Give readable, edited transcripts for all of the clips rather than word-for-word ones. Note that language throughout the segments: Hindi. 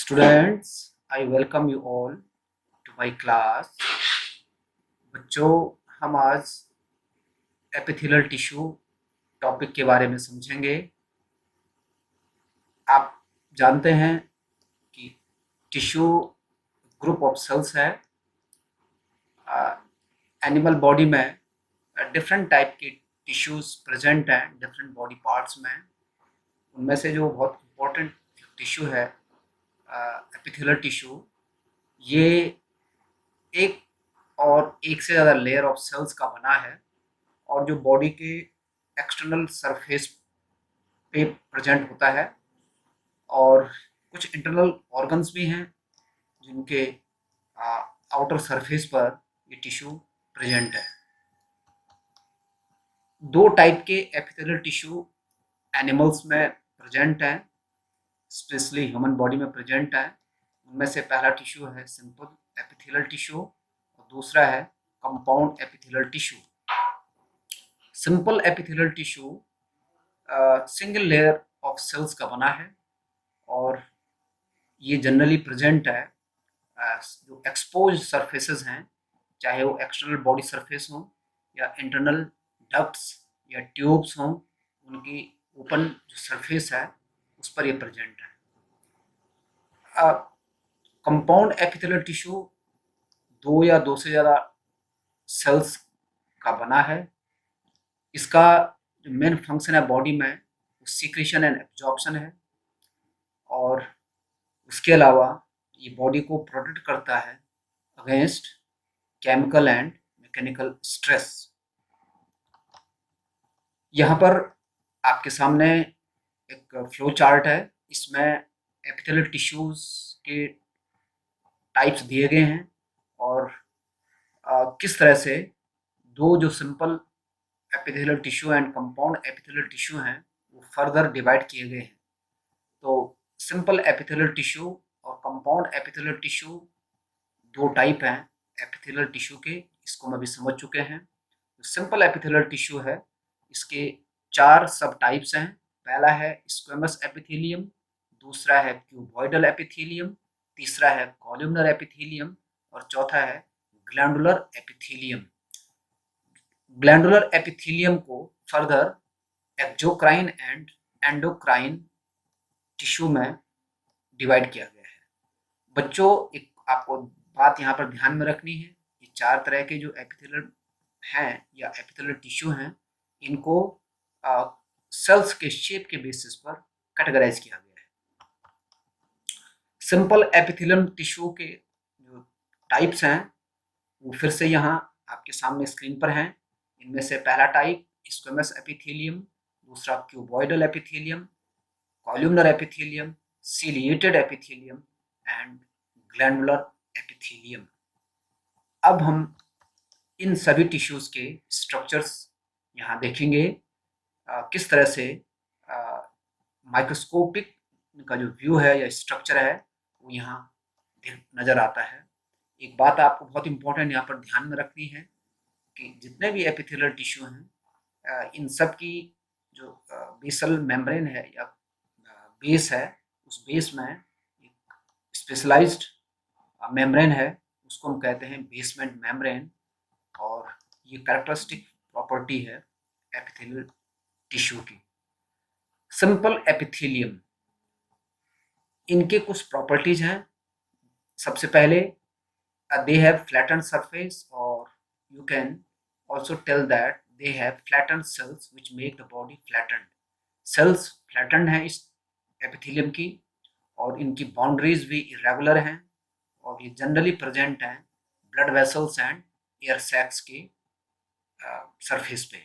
Students, I welcome you all to my class. बच्चों, हम आज एपिथेलियल टिश्यू टॉपिक के बारे में समझेंगे। आप जानते हैं कि टिश्यू ग्रुप ऑफ सेल्स है। एनिमल बॉडी में डिफरेंट टाइप के टिश्यूज प्रेजेंट हैं डिफरेंट बॉडी पार्ट्स में। उनमें से जो बहुत इम्पोर्टेंट टिश्यू है एपिथेलियल टिश्यू, ये एक और एक से ज़्यादा लेयर ऑफ सेल्स का बना है और जो बॉडी के एक्सटर्नल सरफेस पे प्रेजेंट होता है। और कुछ इंटरनल ऑर्गन्स भी हैं जिनके आउटर सरफेस पर ये टिश्यू प्रेजेंट है। दो टाइप के एपिथेलियल टिश्यू एनिमल्स में प्रेजेंट हैं, स्पेशली ह्यूमन बॉडी में प्रेजेंट है। उनमें से पहला टिश्यू है सिंपल एपिथेलियल टिश्यू और दूसरा है compound epithelial tissue. Simple epithelial tissue single layer of cells का बना है और ये जनरली प्रेजेंट है जो एक्सपोज सरफेसेस हैं, चाहे वो एक्सटर्नल बॉडी सरफेस हो या इंटरनल डक्ट्स या ट्यूब्स हों, उनकी ओपन जो सरफेस है उस पर ये प्रेजेंट है। कंपाउंड एपिथेलियल टिश्यू दो या दो से ज़्यादा सेल्स का बना है। इसका जो मेन फंक्शन है बॉडी में वो सीक्रेशन एंड एब्जॉर्प्शन है और उसके अलावा ये बॉडी को प्रोटेक्ट करता है against chemical and mechanical stress. यहाँ पर आपके सामने एक फ्लो चार्ट है, इसमें एपिथेलियल टिश्यूज के टाइप्स दिए गए हैं और किस तरह से दो जो simple epithelial tissue and compound epithelial tissue हैं वो फर्दर डिवाइड किए गए हैं। तो सिंपल एपिथेलियल टिश्यू और कंपाउंड एपिथेलियल टिश्यू दो टाइप हैं एपिथेलियल टिश्यू के, इसको हम अभी समझ चुके हैं। जो सिंपल एपिथेलियल टिश्यू है इसके चार सब टाइप्स हैं। पहला है स्क्वेमस एपिथेलियम, दूसरा है क्यूबॉइडल एपिथेलियम, तीसरा है कॉलमनर एपिथेलियम और चौथा है ग्लैंडुलर एपिथेलियम। ग्लैंडुलर एपिथेलियम को further exocrine and endocrine tissue में डिवाइड किया गया है। बच्चों, एक आपको बात यहाँ पर ध्यान में रखनी है, ये चार तरह के जो एपिथेलियल हैं या एपिथेलियल टिश्यू हैं, इनको सेल्स के शेप के बेसिस पर कैटेगराइज किया गया है। सिंपल एपिथेलियल टिश्यू के जो टाइप्स हैं वो फिर से यहाँ आपके सामने स्क्रीन पर हैं। इनमें से पहला टाइप स्क्वेमस एपिथेलियम, दूसरा cuboidal epithelium, columnar epithelium, ciliated epithelium and glandular epithelium. अब हम इन सभी टिश्यूज के स्ट्रक्चर्स यहाँ देखेंगे, किस तरह से माइक्रोस्कोपिक का जो व्यू है या स्ट्रक्चर है वो यहाँ नज़र आता है। एक बात आपको बहुत इम्पोर्टेंट यहाँ पर ध्यान में रखनी है कि जितने भी एपिथेलियल टिश्यू हैं इन सब की जो बेसल मेम्ब्रेन है या बेस है, उस बेस में एक स्पेशलाइज्ड मेम्ब्रेन है, उसको हम कहते हैं बेसमेंट मेम्ब्रेन और ये कैरेक्टरिस्टिक प्रॉपर्टी है एपिथेलियल टिश्यू की। सिंपल एपिथेलियम, इनके कुछ प्रॉपर्टीज हैं। सबसे पहले they have flattened surface or you can also tell that they have flattened cells which make the body flattened. cells flattened हैं इस एपिथेलियम की और इनकी बाउंड्रीज भी इरेगुलर हैं और ये जनरली प्रेजेंट हैं blood vessels and air sacs के सरफेस पे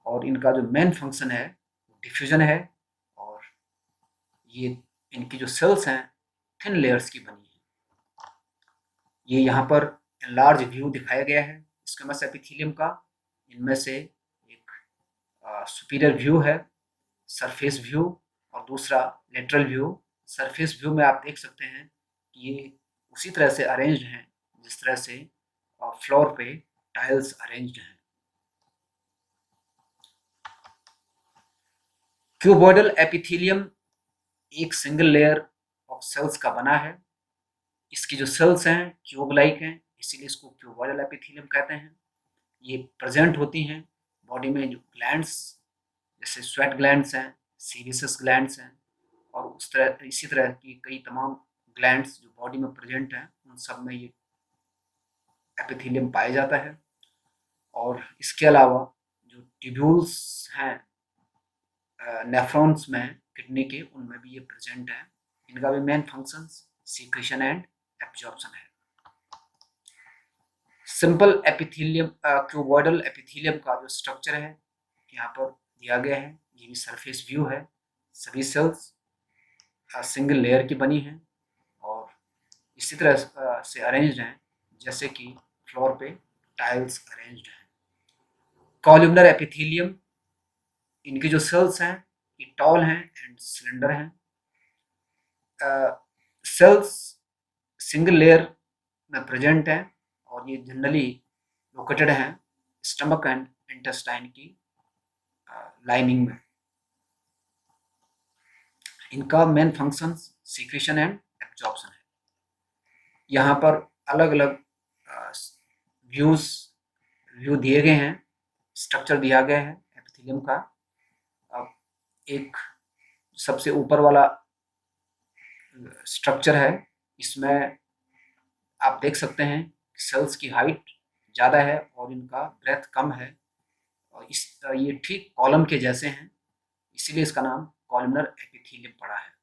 और इनका जो मेन फंक्शन है डिफ्यूजन है और ये इनकी जो सेल्स हैं थिन लेयर्स की बनी है। ये यहाँ पर लार्ज व्यू दिखाया गया है स्क्वेमस एपिथेलियम का। इनमें से एक सुपीरियर व्यू है सरफेस व्यू और दूसरा लेटरल व्यू। सरफेस व्यू में आप देख सकते हैं कि ये उसी तरह से अरेंज्ड हैं जिस तरह से फ्लोर पे टाइल्स अरेंज्ड हैं। क्यूबॉइडल एपिथेलियम एक सिंगल लेयर ऑफ सेल्स का बना है। इसकी जो सेल्स हैं क्यूब लाइक हैं, इसीलिए इसको क्यूबॉइडल एपिथेलियम कहते हैं। ये प्रेजेंट होती हैं बॉडी में जो ग्लैंड्स, जैसे स्वेट ग्लैंड्स हैं, सीबेसियस ग्लैंड्स हैं, और उस तरह इसी तरह की कई तमाम ग्लैंड्स जो बॉडी में प्रेजेंट हैं, उन सब में ये एपिथेलियम पाया जाता है। और इसके अलावा जो ट्यूब्यूल्स हैं नेफ्रॉन्स में किडनी के, उनमें भी ये प्रेजेंट है। इनका भी main function secretion and absorption है। सिंपल एपिथेलियम क्यूबॉइडल एपिथेलियम का जो स्ट्रक्चर है यहाँ पर दिया गया है। ये भी सरफेस व्यू है। सभी सेल्स सिंगल लेयर की बनी हैं और इसी तरह से अरेंज्ड हैं जैसे कि फ्लोर पे टाइल्स अरेंज्ड हैं। कॉलमनर एपिथेलियम, इनकी जो सेल्स हैं ये टॉल हैं एंड सिलेंडर हैं। सेल्स सिंगल लेयर में प्रेजेंट हैं और ये जनरली लोकेटेड हैं स्टमक एंड इंटेस्टाइन की लाइनिंग में। इनका main function secretion and absorption है। यहाँ पर अलग अलग व्यू दिए गए हैं, स्ट्रक्चर दिया गया है एपिथेलियम का। अब एक सबसे ऊपर वाला स्ट्रक्चर है, इसमें आप देख सकते हैं सेल्स की हाइट ज़्यादा है और इनका ब्रेथ कम है और ये ठीक कॉलम के जैसे हैं, इसीलिए इसका नाम कॉलमनर एपिथेलियम पड़ा है।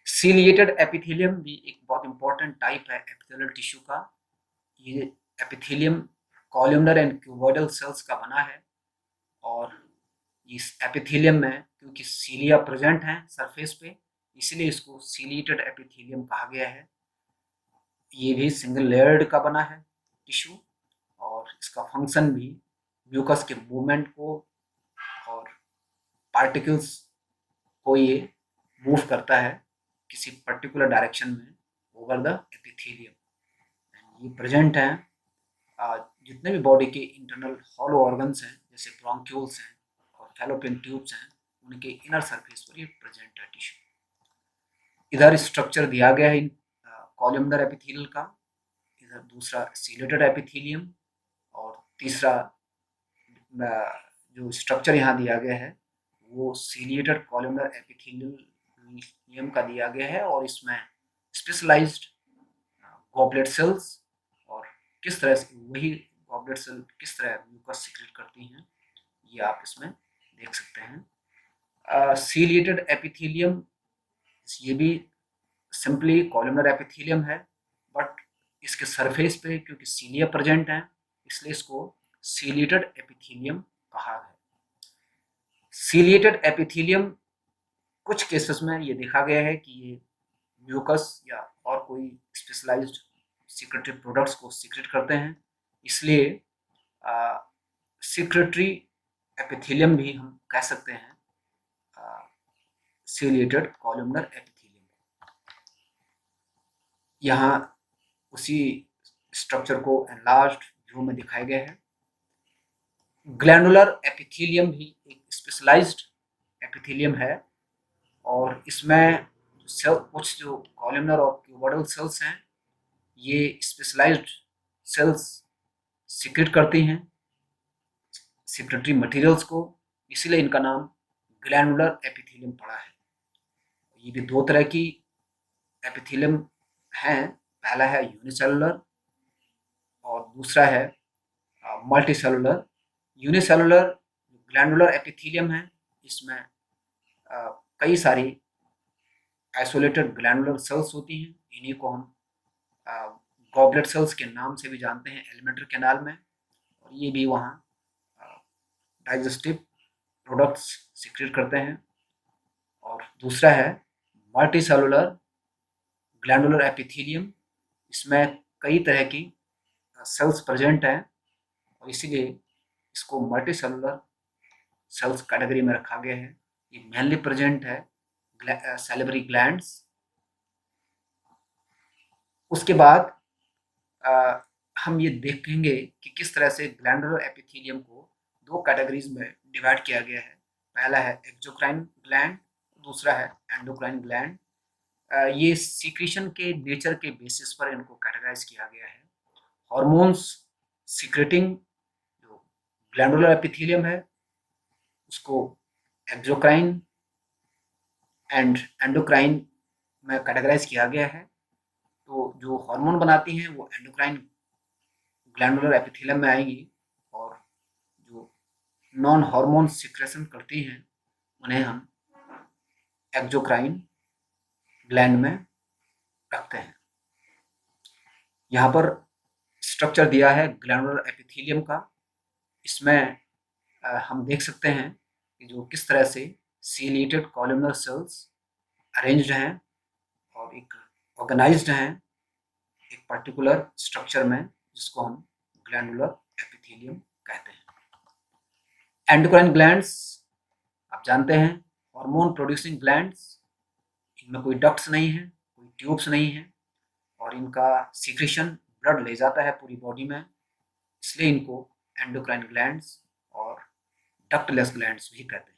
सीलिएटेड एपिथेलियम भी एक बहुत इंपॉर्टेंट टाइप है एपिथेलियल टिश्यू का। ये epithelium columnar and cuboidal cells का बना है और इस एपिथेलियम में क्योंकि सीलिया प्रेजेंट हैं सरफेस पे, इसलिए इसको सीलिएटेड एपिथेलियम कहा गया है। ये भी सिंगल लेयर्ड का बना है टिश्यू और इसका फंक्शन भी म्यूकस के मूवमेंट को और पार्टिकल्स को ये मूव करता है किसी पर्टिकुलर डायरेक्शन में ओवर द एपिथेलियम। ये प्रेजेंट हैं जितने भी बॉडी के इंटरनल हॉलो ऑर्गन्स हैं जैसे ब्रोंक्यूल्स हैं और फैलोपियन ट्यूब्स हैं, उनके इनर सरफेस पर ये प्रेजेंट है टिश्यू। इधर स्ट्रक्चर दिया गया है कॉलमनर एपिथेलियल का, इधर दूसरा सीलेटेड एपिथेलियम और तीसरा जो स्ट्रक्चर यहाँ दिया गया है वो सीलिएटेड कॉलमनर एपिथेलियम का दिया गया है और इसमें स्पेशलाइज्ड गॉबलेट सेल्स और किस तरह से वही गॉबलेट सेल किस तरह म्यूकस सीक्रेट करती हैं ये आप इसमें देख सकते हैं। सीलिएटेड एपिथेलियम ये भी सिंपली कॉलमनर एपिथेलियम है, बट इसके सरफेस पे क्योंकि सीलिया प्रेजेंट है इसलिए इसको सीलिएटेड एपिथेलियम कहा है। सीलिएटेड एपिथेलियम कुछ केसेस में ये देखा गया है कि ये म्यूकस या और कोई स्पेशलाइज्ड सीक्रेटरी प्रोडक्ट्स को सीक्रेट करते हैं, इसलिए सीक्रेटरी एपिथेलियम भी हम कह सकते हैं सीलिएटेड कॉलमनर एपिथेलियम। यहाँ उसी स्ट्रक्चर को एनलार्ज्ड व्यू में दिखाया गया है। ग्लैंडुलर एपिथेलियम भी एक स्पेशलाइज्ड एपिथेलियम है और इसमें सेल कुछ जो कॉलमनर और क्यूबॉइडल सेल्स हैं ये स्पेशलाइज्ड सेल्स सीक्रेट करती हैं सीक्रेटरी मटेरियल्स को, इसीलिए इनका नाम ग्लैंडुलर एपिथेलियम पड़ा है। ये भी दो तरह की एपिथेलियम हैं, पहला है यूनिसेलुलर और दूसरा है मल्टीसेलुलर। यूनिसेलुलर ग्लैंडुलर एपिथेलियम है, इसमें कई सारी आइसोलेटेड ग्लैंडुलर सेल्स होती हैं, इन्हीं को हम गॉबलेट सेल्स के नाम से भी जानते हैं एलिमेंट्री कैनाल में, और ये भी वहाँ डाइजेस्टिव प्रोडक्ट्स सीक्रेट करते हैं। और दूसरा है मल्टीसेलुलर ग्लैंडुलर एपिथेलियम, इसमें कई तरह की सेल्स प्रेजेंट हैं और इसीलिए इसको मल्टीसेलुलर सेल्स कैटेगरी में रखा गया है। ये मेनली प्रेजेंट है सैलिवरी ग्लैंड्स। उसके बाद हम ये देखेंगे कि किस तरह से ग्लैंडुलर एपिथेलियम को दो कैटेगरीज में डिवाइड किया गया है। पहला है एक्सोक्राइन ग्लैंड, दूसरा है एंडोक्राइन ग्लैंड। ये सीक्रेशन के नेचर के बेसिस पर इनको कैटेगराइज किया गया है। हार्मोन्स सीक्रेटिंग जो ग्लैंडुलर एपिथेलियम है उसको एक्सोक्राइन एंड एंडोक्राइन में कैटेगराइज किया गया है। तो जो हार्मोन बनाती हैं वो एंडोक्राइन ग्लैंडुलर एपिथेलियम में आएंगी, और जो नॉन हार्मोन सिक्रेशन करती हैं उन्हें हम एक्सोक्राइन ग्लैंड में रखते हैं। यहाँ पर स्ट्रक्चर दिया है ग्लैंडुलर एपिथेलियम का। इसमें हम देख सकते हैं कि जो किस तरह से सीलिएटेड कॉलमनर सेल्स अरेंज्ड हैं और एक ऑर्गेनाइज्ड हैं एक पर्टिकुलर स्ट्रक्चर में, जिसको हम ग्लैंडुलर एपिथेलियम कहते हैं। एंडोक्राइन ग्लैंड्स आप जानते हैं हार्मोन प्रोड्यूसिंग ग्लैंड्स। इनमें कोई डक्ट्स नहीं है, कोई ट्यूब्स नहीं है, और इनका सीक्रेशन ब्लड ले जाता है पूरी बॉडी में, इसलिए इनको एंडोक्राइन ग्लैंड्स और डक्टलेस ग्लैंड्स भी कहते हैं।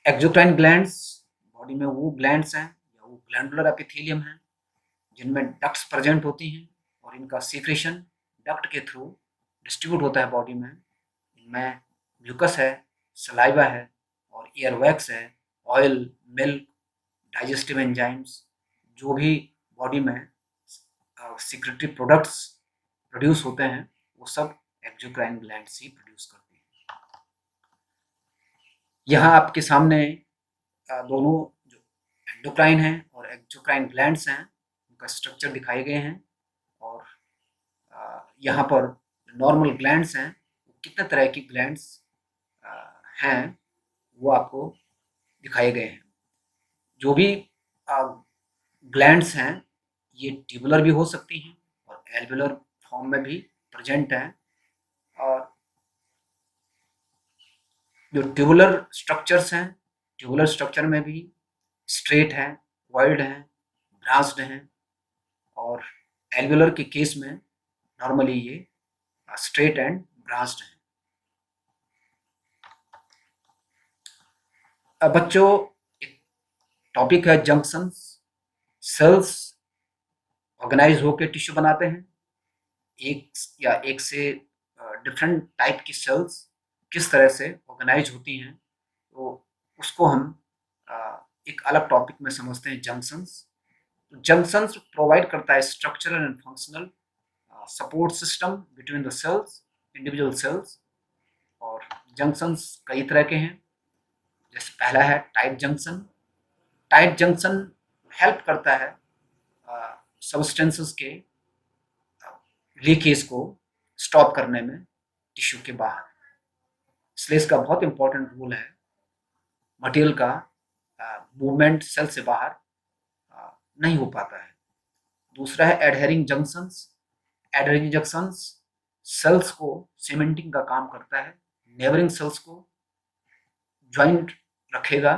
एक्सोक्राइन ग्लैंड्स बॉडी में वो ग्लैंड्स हैं या वो ग्लैंडुलर एपिथेलियम हैं जिनमें डक्ट्स प्रेजेंट होती हैं, और इनका सीक्रेशन डक्ट के थ्रू डिस्ट्रीब्यूट होता है बॉडी में। इनमें म्यूकस है, सलाइवा है और एयरवैक्स है, ऑयल, मिल्क, डाइजेस्टिव एंजाइम्स, जो भी बॉडी में सिक्रेटरी प्रोडक्ट्स प्रोड्यूस होते हैं वो सब एक्सोक्राइन ग्लैंड्स ही प्रोड्यूस करती हैं। यहाँ आपके सामने दोनों जो एंडोक्राइन हैं और एक्सोक्राइन ग्लैंड्स हैं उनका स्ट्रक्चर दिखाए गए हैं, और यहाँ पर नॉर्मल ग्लैंड्स हैं, कितने तरह की ग्लैंड्स हैं वो आपको दिखाए गए हैं। जो भी ग्लैंड्स हैं ये ट्यूबुलर भी हो सकती हैं और एल्वेलर फॉर्म में भी प्रेजेंट हैं, और जो ट्यूबुलर स्ट्रक्चर्स हैं ट्यूबुलर स्ट्रक्चर में भी स्ट्रेट हैं, वाइड हैं, ब्रांच्ड हैं, और एल्वेलर के केस में नॉर्मली ये स्ट्रेट एंड ब्रांच्ड हैं। अब बच्चों एक टॉपिक है जंक्शंस। सेल्स ऑर्गेनाइज होकर टिश्यू बनाते हैं। एक या एक से डिफरेंट टाइप की सेल्स किस तरह से ऑर्गेनाइज होती हैं तो उसको हम एक अलग टॉपिक में समझते हैं, जंक्शंस। जंक्शंस प्रोवाइड करता है structural and functional support system between the cells, individual cells. और जंक्शंस कई तरह के हैं, जैसे पहला है tight junction. Tight junction help करता है सब्सटेंसेस के लीकेज को स्टॉप करने में टिश्यू के बाहर, इसलिए इसका बहुत इंपॉर्टेंट रोल है। मटेरियल का मूवमेंट सेल से बाहर नहीं हो पाता है। दूसरा है adhering junctions. Adhering junctions cells को सीमेंटिंग का काम करता है, नेबरिंग सेल्स को ज्वाइंट रखेगा,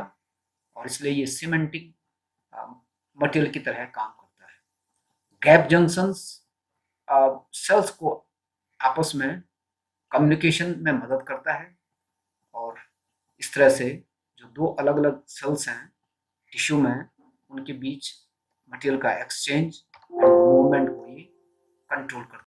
और इसलिए ये सीमेंटिंग मटेरियल की तरह काम करता है। गैप जंक्शंस सेल्स को आपस में कम्युनिकेशन में मदद करता है, और इस तरह से जो दो अलग अलग सेल्स हैं टिश्यू में उनके बीच मटेरियल का एक्सचेंज और मूवमेंट को ये कंट्रोल करता है।